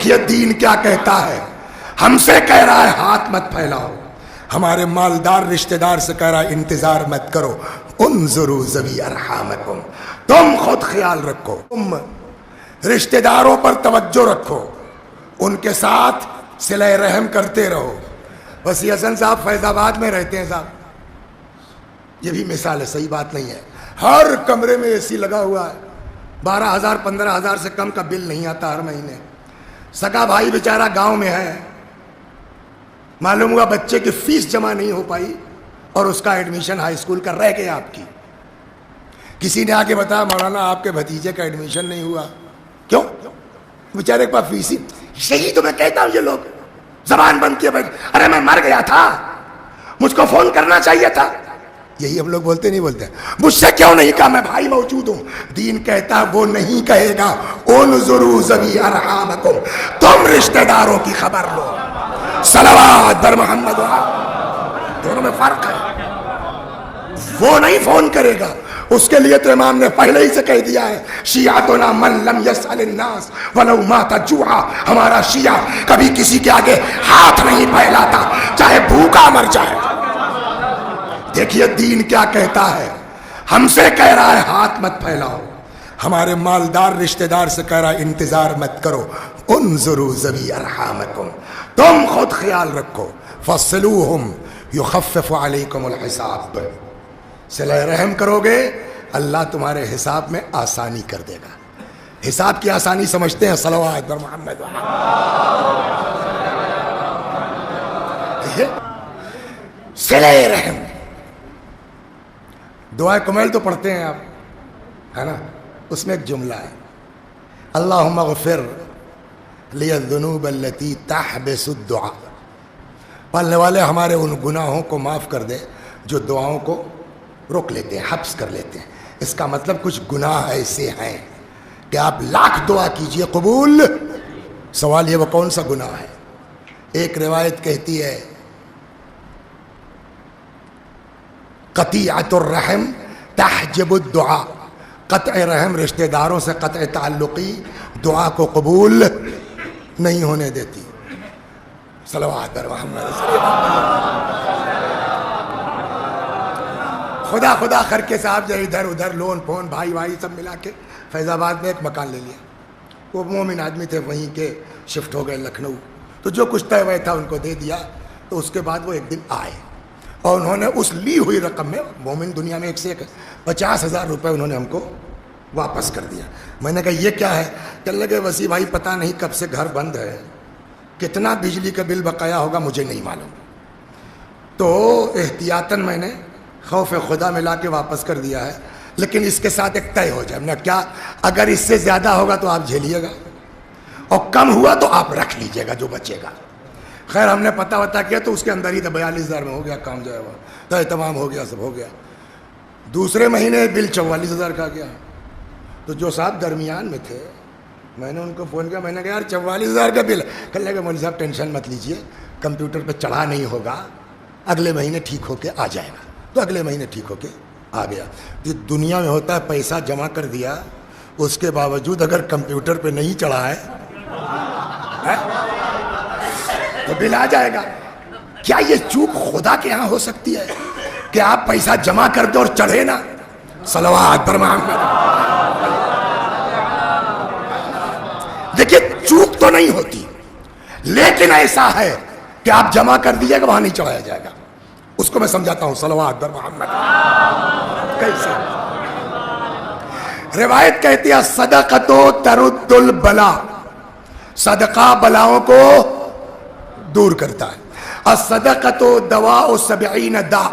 دیکھیے دین کیا کہتا ہے، ہم سے کہہ رہا ہے ہاتھ مت پھیلاؤ، ہمارے مالدار رشتہ دار سے کہہ رہا ہے انتظار مت کرو، انظروا ذوی ارحامکم، تم خود خیال رکھو، تم رشتہ داروں پر توجہ رکھو، ان کے ساتھ صلہ رحم کرتے رہو۔ وسیع حسن صاحب فیض آباد میں رہتے ہیں صاحب، یہ بھی مثال ہے، صحیح بات نہیں ہے، ہر کمرے میں اے سی لگا ہوا ہے، 12,000 15,000 سے کم کا بل نہیں آتا ہر مہینے۔ سگا بھائی بیچارہ گاؤں میں ہے، معلوم ہوا بچے کی فیس جمع نہیں ہو پائی اور اس کا ایڈمیشن ہائی اسکول کا رہ گیا آپ کی۔ کسی نے آ کے بتایا مولانا آپ کے بھتیجے کا ایڈمیشن نہیں ہوا، کیوں؟ بیچارے کے پاس فیس ہی، یہی تو میں کہتا ہوں، یہ لوگ زبان بند کیے بیٹھے، ارے میں مر گیا تھا، مجھ کو فون کرنا چاہیے تھا، یہی ہم لوگ بولتے نہیں بولتے؟ مجھ سے کیوں نہیں کہا؟ میں بھائی موجود ہوں، دین کہتا ہے وہ نہیں کہے گا انظروا ذوی ارحامکم، تم رشتہ داروں کی خبر لو، صلوات بر محمد، دونوں میں فرق ہے، وہ نہیں فون کرے گا، اس کے لیے تو امام نے پہلے ہی سے کہہ دیا ہے شیعتنا من لم یسأل الناس ولو مات جوعا، ہمارا شیعہ کبھی کسی کے آگے ہاتھ نہیں پھیلاتا چاہے بھوکا مر جائے۔ دیکھیے دین کیا کہتا ہے، ہم سے کہہ رہا ہے ہاتھ مت پھیلاؤ، ہمارے مالدار رشتہ دار سے کہہ رہا ہے انتظار مت کرو، انظروا ذوی ارحامکم، تم خود خیال رکھو، فصلوہم یخفف علیکم الحساب، صلہ رحم کرو گے اللہ تمہارے حساب میں آسانی کر دے گا۔ حساب کی آسانی سمجھتے ہیں؟ صلوات بر محمد۔ صلہ رحم، دعائے کمیل تو پڑھتے ہیں آپ، ہے نا؟ اس میں ایک جملہ ہے اللہم اغفر لی الذنوب التي تحبس الدعاء، پڑھنے والے ہمارے ان گناہوں کو معاف کر دے جو دعاؤں کو روک لیتے ہیں، حبس کر لیتے ہیں۔ اس کا مطلب کچھ گناہ ایسے ہیں کہ آپ لاکھ دعا کیجئے قبول، سوال یہ وہ کون سا گناہ ہے؟ ایک روایت کہتی ہے قطیعۃ الرحم تحجب الدعاء، قطع رحم رشتہ داروں سے قطع تعلقی دعا کو قبول نہیں ہونے دیتی۔ صلوات بر محمد۔ خدا خدا کر کے صاحب جو ادھر ادھر لون پون بھائی بھائی سب ملا کے فیض آباد میں ایک مکان لے لیا، وہ مومن آدمی تھے، وہیں کے شفٹ ہو گئے لکھنؤ، تو جو کچھ طے ہوئے تھا ان کو دے دیا، تو اس کے بعد وہ ایک دن آئے اور انہوں نے اس لی ہوئی رقم میں، مومن دنیا میں ایک سے ایک 50,000 روپے انہوں نے ہم کو واپس کر دیا۔ میں نے کہا یہ کیا ہے؟ کہنے لگے وسیع بھائی پتہ نہیں کب سے گھر بند ہے، کتنا بجلی کا بل بقایا ہوگا مجھے نہیں معلوم، تو احتیاطاً میں نے خوف خدا میں لا کے واپس کر دیا ہے، لیکن اس کے ساتھ ایک طے ہو جائے۔ میں نے کیا؟ اگر اس سے زیادہ ہوگا تو آپ جھیلیے گا اور کم ہوا تو آپ رکھ لیجئے گا جو بچے گا۔ خیر ہم نے پتہ وتا کیا تو اس کے اندر ہی 42,000 میں ہو گیا کام، جو ہے وہ طے تمام ہو گیا، سب ہو گیا۔ دوسرے مہینے بل 44,000 کا گیا، تو جو صاحب درمیان میں تھے میں نے ان کو فون کیا، میں نے کہا یار 44,000 کا بل، کہنے لگے مولوی صاحب ٹینشن مت لیجئے، کمپیوٹر پہ چڑھا نہیں ہوگا، اگلے مہینے ٹھیک ہو کے آ جائے گا۔ تو اگلے مہینے ٹھیک ہو کے آ گیا۔ یہ دنیا میں ہوتا ہے پیسہ جمع کر دیا، اس کے باوجود اگر کمپیوٹر پہ نہیں چڑھا ہے تو بل آ جائے گا۔ کیا یہ چوک خدا کے ہاں ہو سکتی ہے کہ آپ پیسہ جمع کر دو اور چڑھے نا؟ صلوات بر محمد۔ دیکھیے چوک تو نہیں ہوتی، لیکن ایسا ہے کہ آپ جمع کر دیجیے گا وہاں نہیں چڑھایا جائے گا۔ اس کو میں سمجھاتا ہوں، صلوات بر محمد۔ کیسے؟ روایت کہتی ہے صدقۃ ترد البلا، صدقہ بلاؤں کو دور کرتا ہے۔ الصدقۃ دواء 70 داء،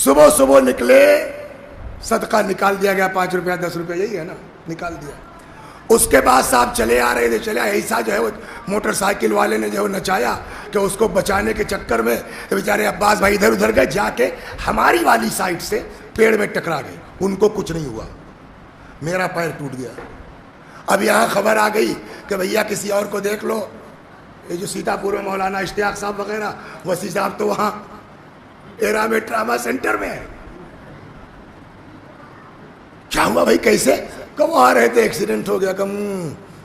صبح صبح نکلے صدقہ نکال دیا گیا، 5 روپیہ 10 روپیہ یہی ہے نا، نکال دیا۔ اس کے بعد صاحب چلے آ رہے تھے، چلے ایسا جو ہے وہ موٹر سائیکل والے نے جو نچایا کہ اس کو بچانے کے چکر میں بیچارے عباس بھائی ادھر ادھر گئے، جا کے ہماری والی سائڈ سے پیڑ میں ٹکرا گئے، ان کو کچھ نہیں ہوا، میرا پیر ٹوٹ گیا۔ اب یہاں خبر آ گئی کہ بھیا کسی اور کو دیکھ لو، یہ جو سیتا پور میں مولانا اشتیاق صاحب وغیرہ، وسیع صاحب تو وہاں ایرا میں ٹراما سینٹر میں ہے۔ کیا ہوا بھائی کیسے؟ کہ وہ آ رہے تھے ایکسیڈنٹ ہو گیا، کہ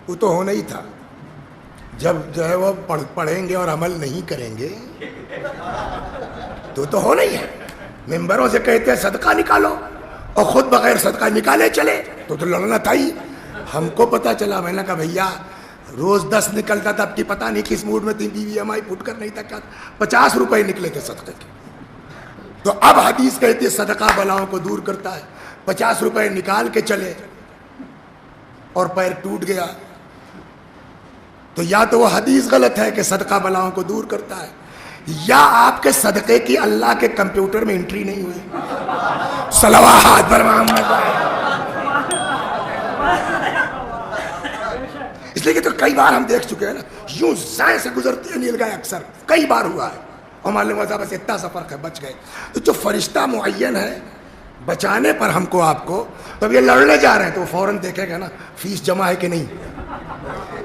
وہ تو ہونا ہی تھا، جب جو ہے وہ پڑھیں گے اور عمل نہیں کریں گے تو ہو نہیں ہے. ممبروں سے کہتے ہیں صدقہ نکالو اور خود بغیر صدقہ نکالے چلے تو لڑنا تھا ہی. ہم کو پتہ چلا, میں نے کہا بھیا روز 10 نکلتا تھا, اب کی پتہ نہیں کس موڈ میں تھی, بیوی ہماری پھٹ کر نہیں تھا, کیا 50 روپے نکلے تھے صدقے کے. تو اب حدیث کہتی ہے صدقہ بلاؤں کو دور کرتا ہے. 50 روپے نکال کے چلے اور پیر ٹوٹ گیا, تو یا تو وہ حدیث غلط ہے کہ صدقہ بلاؤں کو دور کرتا ہے, یا آپ کے صدقے کی اللہ کے کمپیوٹر میں انٹری نہیں ہوئی. صلوات بر محمد. اس لیے کہ تو کئی بار ہم دیکھ چکے ہیں نا, یوں زائیں سے گزرتی ہے نیل گائے, اکثر کئی بار ہوا ہے, اور معلوم ہوا بس اتنا سا فرق ہے, بچ گئے. تو جو فرشتہ معین ہے بچانے پر ہم کو آپ کو, تو اب یہ لڑنے جا رہے ہیں تو وہ فوراً دیکھے گا نا فیس جمع ہے کہ نہیں,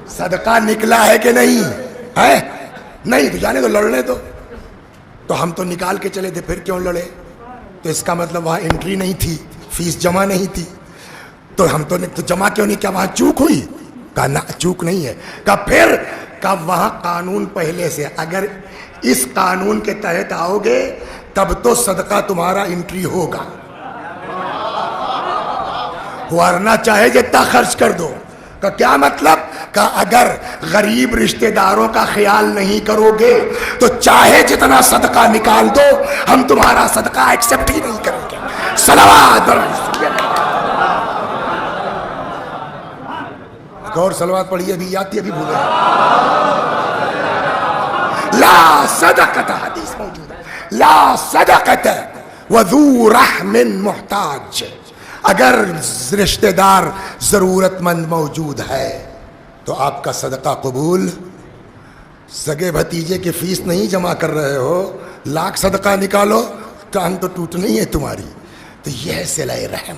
صدقہ نکلا ہے کہ نہیں ہے, نہیں تو جانے تو لڑنے تو ہم تو نکال کے چلے تھے, پھر کیوں لڑے؟ تو اس کا مطلب وہاں انٹری نہیں تھی, فیس جمع نہیں تھی, تو ہم تو جمع کیوں نہیں کیا, وہاں چوک ہوئی؟ کہا نہ چوک نہیں ہے. کہا پھر کہا وہاں قانون پہلے سے, اگر اس قانون کے تحت آؤ گے تب تو صدقہ تمہارا انٹری ہوگا, ورنہ چاہے جتنا خرچ کر دو. کا کیا مطلب؟ کہ اگر غریب رشتہ داروں کا خیال نہیں کرو گے تو چاہے جتنا صدقہ نکال دو ہم تمہارا صدقہ ایکسپٹ ہی نہیں کریں گے. صلوات اور صلوات پڑھیے, ابھی آتی ابھی بھولے. لا صدقۃ, حدیث موجود ہے, لا صدقۃ وذو رحم محتاج. اگر رشتہ دار ضرورت مند موجود ہے تو آپ کا صدقہ قبول. سگے بھتیجے کی فیس نہیں جمع کر رہے ہو, لاکھ صدقہ نکالو, ٹانگ تو ٹوٹنی ہے تمہاری. تو یہ صلہ رحم.